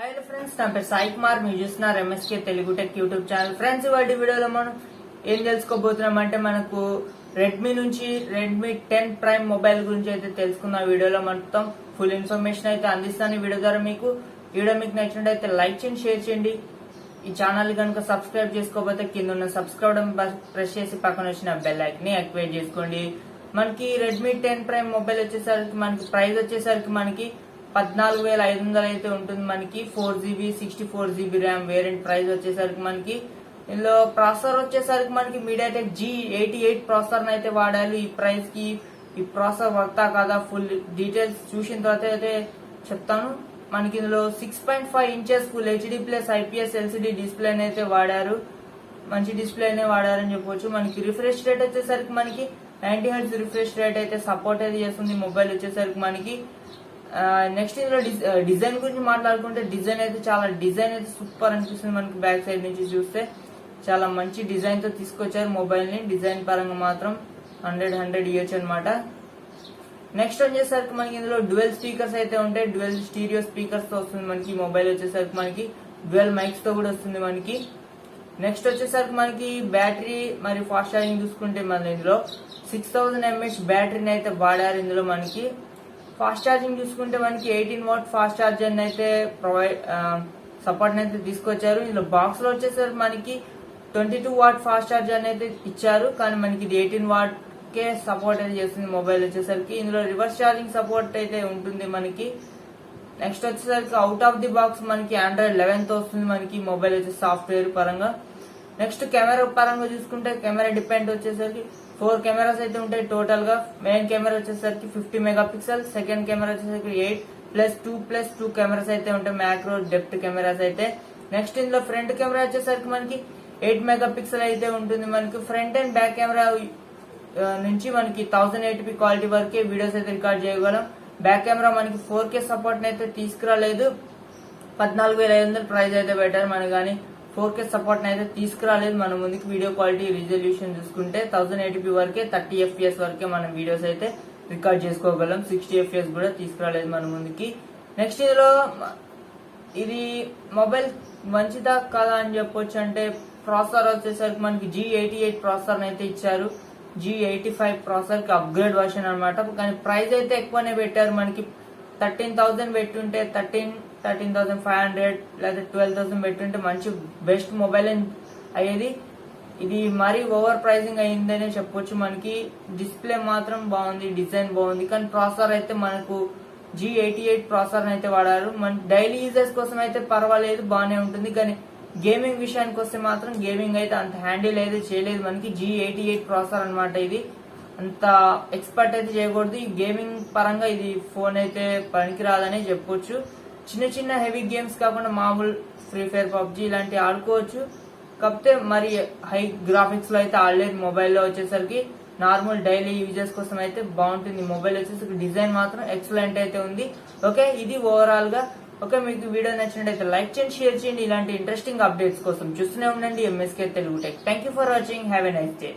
Hi friends, నా పేరు సాయి కుమార్. మీరు చూస్తున్నారు MSK Telugu tech YouTube channel. Friends, ఇవాటి వీడియోలో మనం ఏం తెలుసుకోబోతున్నాం అంటే మనకు రెడ్మీ నుంచి రెడ్మీ 10 ప్రైమ్ మొబైల్ గురించి అయితే తెలుసుకున్న వీడియోలో మొత్తం ఫుల్ ఇన్ఫర్మేషన్ అయితే అందిస్తాను. ఈ వీడియో ద్వారా మీకు నచ్చినట్టయితే లైక్ చేయండి, షేర్ చేయండి. ఈ ఛానల్ కనుక సబ్స్క్రైబ్ చేసుకోకపోతే కింద ఉన్న సబ్స్క్రైబ్ ప్రెస్ చేసి పక్కన వచ్చిన బెల్ ఐకాన్ ని యాక్టివేట్ చేసుకోండి. మనకి రెడ్మీ 10 ప్రైమ్ మొబైల్ వచ్చేసరికి మనకి ప్రైస్ వచ్చేసరికి మనకి 14,500 అయితే ఉంటుంది. మనకి 4GB 64GB RAM variant price వచ్చేసరికి మనకి ఇందులో ప్రాసెసర్ వచ్చేసరికి మనకి మీడియాటెక్ G88 ప్రాసెసర్ అయితే వాడాలి. ఈ ప్రైస్ కి ఈ ప్రాసెసర్ వర్తా కాదా ఫుల్ డీటెయిల్స్ చూసిన తర్వాత అయితే చెప్తాను. మనకి ఇందులో 6.5 inches full HD plus IPS LCD display అయితే వాడారు. మంచి డిస్ప్లేనే వాడారని చెప్పొచ్చు. మనకి రిఫ్రెష్ రేట్ వచ్చేసరికి మనకి 90 Hz రిఫ్రెష్ రేట్ అయితే సపోర్ట్ అయితే చేస్తుంది మొబైల్ వచ్చేసరికి మనకి. నెక్స్ట్ ఇందులో డిజైన్ గురించి మాట్లాడుకుంటే డిజైన్ అయితే సూపర్ అనిపిస్తుంది. మనకి బ్యాక్ సైడ్ నుంచి చూస్తే చాలా మంచి డిజైన్ తో తీసుకొచ్చారు మొబైల్ ని. డిజైన్ పరంగా మాత్రం 100 ఇయర్స్ అనమాట. నెక్స్ట్ వచ్చేసరికి మనకి ఇందులో డ్యూయల్ స్పీకర్స్ అయితే ఉంటాయి. డ్యూయల్ స్టీరియో స్పీకర్స్ తో వస్తుంది మనకి మొబైల్ వచ్చేసరికి మనకి. డ్యూయల్ మైక్స్ తో కూడా వస్తుంది మనకి. నెక్స్ట్ వచ్చేసరికి మనకి బ్యాటరీ మరి ఫాస్ట్ ఛార్జింగ్ చూసుకుంటే మన ఇందులో 6000 mAh బ్యాటరీని అయితే వాడారు. ఇందులో మనకి ఫాస్ట్ ఛార్జింగ్ చూసుకుంటే మనకి 18 వాట్ ఫాస్ట్ ఛార్జర్ అయితే సపోర్ట్ అయితే తీసుకొచ్చారు. ఇందులో బాక్స్ లో వచ్చేసరికి మనకి 22 వాట్ ఫాస్ట్ ఛార్జర్ అయితే ఇచ్చారు, కానీ మనకి ఇది 18 వాట్ కే సపోర్ట్ అయితే చేస్తుంది మొబైల్ వచ్చేసరికి. ఇందులో రివర్స్ ఛార్జింగ్ సపోర్ట్ అయితే ఉంటుంది మనకి. నెక్స్ట్ వచ్చేసరికి అవుట్ ఆఫ్ ది బాక్స్ మనకి Android 11 తో వస్తుంది మనకి మొబైల్ వచ్చే సాఫ్ట్వేర్ పరంగా. నెక్స్ట్ కెమెరా పరంగా చూసుకుంటే కెమెరా డిపెండ్ వచ్చేసరికి 4 కెమెరాస్ అయితే ఉంటాయి టోటల్ గా. మెయిన్ కెమెరా వచ్చేసరికి 50 మెగాపిక్సెల్, సెకండ్ కెమెరా వచ్చేసరికి 8+2+2 కెమెరాస్ అయితే ఉంటాయి, మ్యాక్రో డెప్త్ కెమెరాస్ అయితే. నెక్స్ట్ ఇందులో ఫ్రంట్ కెమెరా వచ్చేసరికి మనకి 8 మెగాపిక్సెల్ అయితే ఉంటుంది మనకి. ఫ్రంట్ అండ్ బ్యాక్ కెమెరా నుంచి మనకి 1080p క్వాలిటీ వరకే వీడియోస్ అయితే రికార్డ్ చేయగలం. బ్యాక్ కెమెరా మనకి 4K సపోర్ట్ అయితే తీసుకురాలేదు. 14,500 ప్రైస్ అయితే పెట్టారు మనకి, కానీ 4K సపోర్ట్ అయితే తీసుకురాలేదు. మన ముందుకి వీడియో క్వాలిటీ రిజల్యూషన్ చూసుకుంటే 1080p వరకే, 30 FPS వరకే మనం వీడియోస్ అయితే రికార్డ్ చేసుకోగలం. 60 FPS కూడా తీసుకురాలేదు మన ముందుకి. నెక్స్ట్ ఇందులో ఇది మొబైల్ మంచిదా కాదా అని చెప్పొచ్చు అంటే ప్రాసెసర్ వచ్చేసరికి మనకి G88 ప్రాసెసర్ అయితే ఇచ్చారు. G85 ప్రాసెసర్ కి అప్గ్రేడ్ వర్షన్ అనమాట. కానీ ప్రైస్ అయితే ఎక్కువనే పెట్టారు మనకి. 13,000 పెట్టుంటే 13,500 లేదా 12,000 పెట్టుంటే మంచి బెస్ట్ మొబైల్ అయ్యేది. ఇది మరీ ఓవర్ ప్రైజింగ్ అయిందనే చెప్పొచ్చు. మనకి డిస్ప్లే మాత్రం బాగుంది, డిజైన్ బాగుంది, కానీ ప్రాసెసర్ అయితే మనకు G88 ప్రాసెసర్ అయితే వాడారు. మన డైలీ యూజర్స్ కోసం అయితే పర్వాలేదు, బాగానే ఉంటుంది. కానీ గేమింగ్ విషయానికి వస్తే మాత్రం గేమింగ్ అయితే అంత హ్యాండిల్ అయితే చేయలేదు మనకి. G88 ప్రాసెసర్ అనమాట. ఇది అంత ఎక్స్పర్ట్ అయితే చేయకూడదు. ఈ గేమింగ్ పరంగా ఇది ఫోన్ అయితే పనికిరాదనే చెప్పొచ్చు. చిన్న హెవీ గేమ్స్ కాకుండా మామూలు ఫ్రీ ఫైర్, పబ్జీ ఇలాంటివి ఆడుకోవచ్చు. కాకపోతే మరి హై గ్రాఫిక్స్ లో అయితే ఆడలేదు. మొబైల్లో వచ్చేసరికి నార్మల్ డైలీ యూజర్స్ కోసం అయితే బాగుంటుంది. మొబైల్ వచ్చేసరికి డిజైన్ మాత్రం ఎక్సలెంట్ అయితే ఉంది. ఓకే, ఇది ఓవరాల్ గా. ఓకే, మీకు వీడియో నచ్చినట్టయితే లైక్ చేయండి, షేర్ చేయండి. ఇలాంటి ఇంట్రెస్టింగ్ అప్డేట్స్ కోసం చూస్తూనే ఉండండి MSK Telugu tech. Thank you for watching. Have a nice day.